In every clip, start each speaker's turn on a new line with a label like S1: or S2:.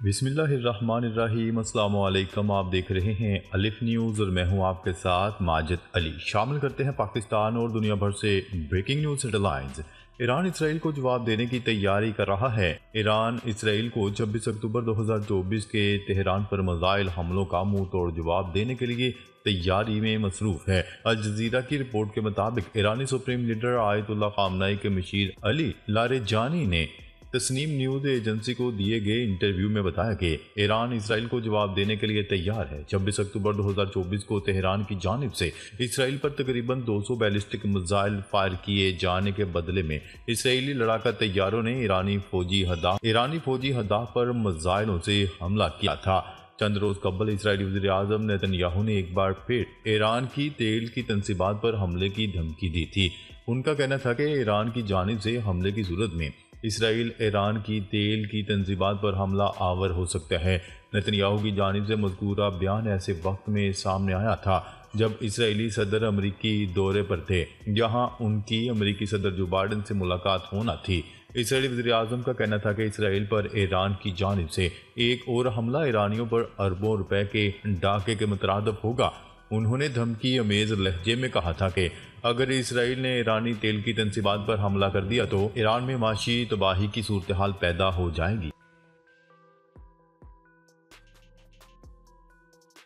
S1: بسم اللہ الرحمن الرحیم۔ السلام علیکم، آپ دیکھ رہے ہیں الف نیوز اور میں ہوں آپ کے ساتھ ماجد علی۔ شامل کرتے ہیں پاکستان اور دنیا بھر سے breaking news headlines. Iran Israel کو جواب دینے کی تیاری کر رہا ہے۔ ایران اسرائیل کو 26 اکتوبر 2024 کے تہران پر میزائل حملوں کا منہ توڑ جواب دینے کے لیے تیاری میں مصروف ہے۔ الجزیرہ کی رپورٹ کے مطابق ایرانی سپریم لیڈر آیت اللہ خامنئی کے مشیر علی لاریجانی نے تسنیم نیوز ایجنسی کو دیے گئے انٹرویو میں بتایا کہ ایران اسرائیل کو جواب دینے کے لیے تیار ہے۔ 26 اکتوبر 2024 کو تہران کی جانب سے اسرائیل پر تقریباً 200 بیلسٹک میزائل فائر کیے جانے کے بدلے میں اسرائیلی لڑاکا طیاروں نے ایرانی فوجی اہداف پر میزائلوں سے حملہ کیا تھا۔ چند روز قبل اسرائیلی وزیر اعظم نیتن یاہو نے ایک بار پھر ایران کی تیل کی تنصیبات پر حملے کی دھمکی دی تھی۔ ان کا کہنا تھا کہ ایران کی جانب سے حملے کی صورت میں اسرائیل ایران کی تیل کی تنصیبات پر حملہ آور ہو سکتا ہے۔ نیتن یاہو کی جانب سے مذکورہ بیان ایسے وقت میں سامنے آیا تھا جب اسرائیلی صدر امریکی دورے پر تھے، جہاں ان کی امریکی صدر جو بائیڈن سے ملاقات ہونا تھی۔ اسرائیلی وزیر اعظم کا کہنا تھا کہ اسرائیل پر ایران کی جانب سے ایک اور حملہ ایرانیوں پر اربوں روپے کے ڈاکے کے مترادف ہوگا۔ انہوں نے دھمکی امیز لہجے میں کہا تھا کہ اگر اسرائیل نے ایرانی تیل کی تنصیبات پر حملہ کر دیا تو ایران میں معاشی تباہی کی صورتحال پیدا ہو جائے گی۔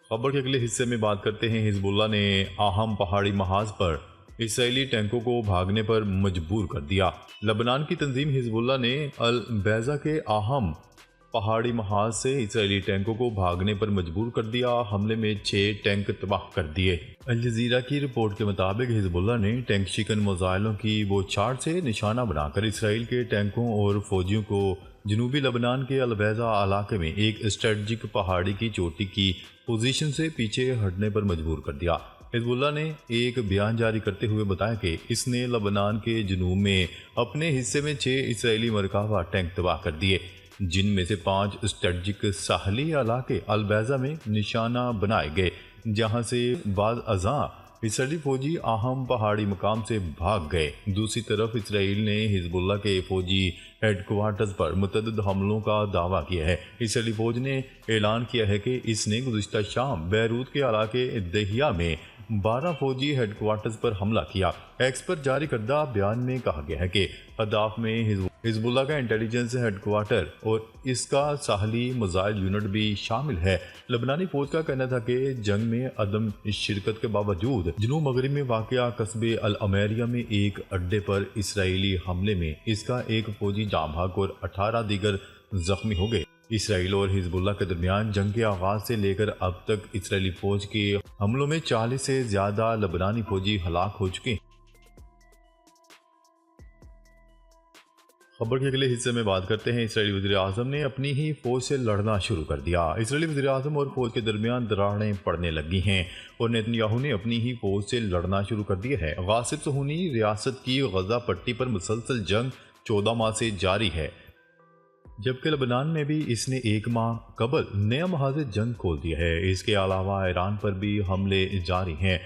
S1: خبر کے اگلے حصے میں بات کرتے ہیں۔ حزب اللہ نے اہم پہاڑی محاذ پر اسرائیلی ٹینکوں کو بھاگنے پر مجبور کر دیا۔ لبنان کی تنظیم حزب اللہ نے البیضہ کے اہم پہاڑی محاذ سے اسرائیلی ٹینکوں کو بھاگنے پر مجبور کر دیا۔ حملے میں 6 ٹینک تباہ کر دیے۔ الجزیرہ کی رپورٹ کے مطابق حزب اللہ نے ٹینک شکن میزائلوں کی بوچھاڑ سے نشانہ بنا کر اسرائیل کے ٹینکوں اور فوجیوں کو جنوبی لبنان کے البیضہ علاقے میں ایک اسٹریٹجک پہاڑی کی چوٹی کی پوزیشن سے پیچھے ہٹنے پر مجبور کر دیا۔ حزب اللہ نے ایک بیان جاری کرتے ہوئے بتایا کہ اس نے لبنان کے جنوب میں اپنے حصے میں 6 اسرائیلی مرکبہ ٹینک تباہ کر دیے، جن میں سے 5 اسٹریٹجک ساحلی علاقے البیضہ میں نشانہ بنائے گئے، جہاں سے بعض ازاں اسرائیلی فوجی اہم پہاڑی مقام سے بھاگ گئے۔ دوسری طرف اسرائیل نے حزب اللہ کے فوجی ہیڈ کوارٹرز پر متعدد حملوں کا دعویٰ کیا ہے۔ اسرائیلی فوج نے اعلان کیا ہے کہ اس نے گزشتہ شام بیروت کے علاقے دہیہ میں 12 فوجی ہیڈ کوارٹرز پر حملہ کیا۔ ایکس پر جاری کردہ بیان میں کہا گیا ہے کہ اہداف میں حزب اللہ کا انٹیلیجنس ہیڈ کوارٹر اور اس کا ساحلی میزائل یونٹ بھی شامل ہے۔ لبنانی فوج کا کہنا تھا کہ جنگ میں عدم شرکت کے باوجود جنوب مغرب میں واقع قصبے العمیریہ میں ایک اڈے پر اسرائیلی حملے میں اس کا ایک فوجی جاں بحق اور 18 دیگر زخمی ہو گئے۔ اسرائیل اور حزب اللہ کے درمیان جنگ کے آغاز سے لے کر اب تک اسرائیلی فوج کے حملوں میں 40 سے زیادہ لبنانی فوجی ہلاک ہو چکے ہیں۔ خبر کے اگلے حصے میں بات کرتے ہیں۔ اسرائیلی وزیر اعظم نے اپنی ہی فوج سے لڑنا شروع کر دیا۔ اسرائیلی وزیر اعظم اور فوج کے درمیان دراڑیں پڑنے لگی ہیں اور نیتن یاہو نے اپنی ہی فوج سے لڑنا شروع کر دیا ہے۔ غاصب صہیونی ریاست کی غزہ پٹی پر مسلسل جنگ 14 ماہ سے جاری ہے، جبکہ لبنان میں بھی اس نے 1 ماہ قبل نیا محاذ جنگ کھول دیا ہے۔ اس کے علاوہ ایران پر بھی حملے جاری ہیں۔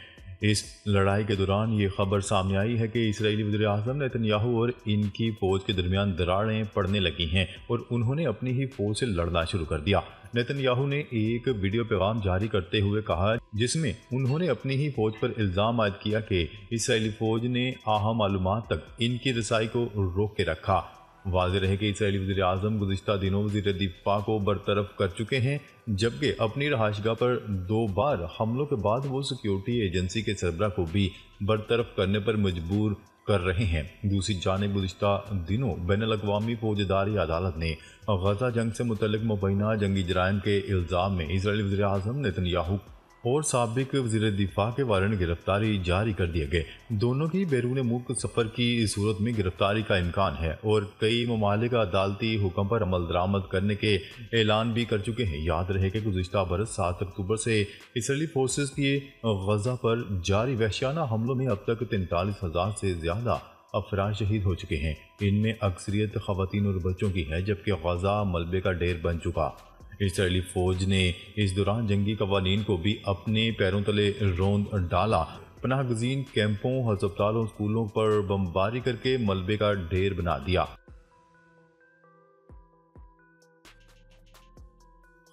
S1: اس لڑائی کے دوران یہ خبر سامنے آئی ہے کہ اسرائیلی وزیر اعظم نیتن یاہو اور ان کی فوج کے درمیان دراڑیں پڑنے لگی ہیں اور انہوں نے اپنی ہی فوج سے لڑنا شروع کر دیا۔ نیتن یاہو نے ایک ویڈیو پیغام جاری کرتے ہوئے کہا جس میں انہوں نے اپنی ہی فوج پر الزام عائد کیا کہ اسرائیلی فوج نے اہم معلومات تک ان کی رسائی کو روک کے رکھا۔ واضح رہے کہ اسرائیلی وزیر اعظم گزشتہ دنوں وزیر دفاع کو برطرف کر چکے ہیں، جبکہ اپنی رہائش گاہ پر 2 بار حملوں کے بعد وہ سیکیورٹی ایجنسی کے سربراہ کو بھی برطرف کرنے پر مجبور کر رہے ہیں۔ دوسری جانب گزشتہ دنوں بین الاقوامی فوجداری عدالت نے غزہ جنگ سے متعلق مبینہ جنگی جرائم کے الزام میں اسرائیلی وزیر اعظم نیتن یاہو اور سابق وزیر دفاع کے وارنٹ گرفتاری جاری کر دیے گئے۔ دونوں کی بیرون ملک سفر کی صورت میں گرفتاری کا امکان ہے اور کئی ممالک عدالتی حکم پر عمل درآمد کرنے کے اعلان بھی کر چکے ہیں۔ یاد رہے کہ گزشتہ برس 7 اکتوبر سے اسرائیلی فورسز کی غزہ پر جاری وحشیانہ حملوں میں اب تک 43,000 سے زیادہ افراد شہید ہو چکے ہیں۔ ان میں اکثریت خواتین اور بچوں کی ہے، جبکہ غزہ ملبے کا ڈھیر بن چکا۔ اسرائیلی فوج نے اس دوران جنگی قوانین کو بھی اپنے پیروں تلے روند ڈالا۔ پناہ گزین کیمپوں، ہسپتالوں، اسکولوں پر بمباری کر کے ملبے کا ڈھیر بنا دیا۔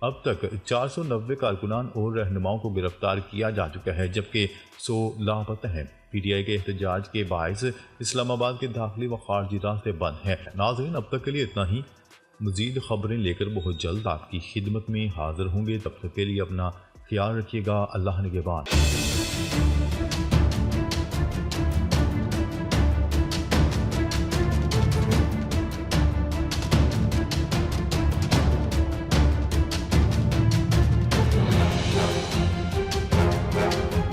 S1: اب تک 490 کارکنان اور رہنماؤں کو گرفتار کیا جا چکا ہے، جبکہ 100 لاپتہ ہیں۔ پی ٹی آئی کے احتجاج کے باعث اسلام آباد کے داخلی و خارجی راستے بند ہیں۔ ناظرین، اب تک کے لیے اتنا ہی۔ مزید خبریں لے کر بہت جلد آپ کی خدمت میں حاضر ہوں گے، تب تک کے لیے اپنا خیال رکھیے گا۔ اللہ نگہبان۔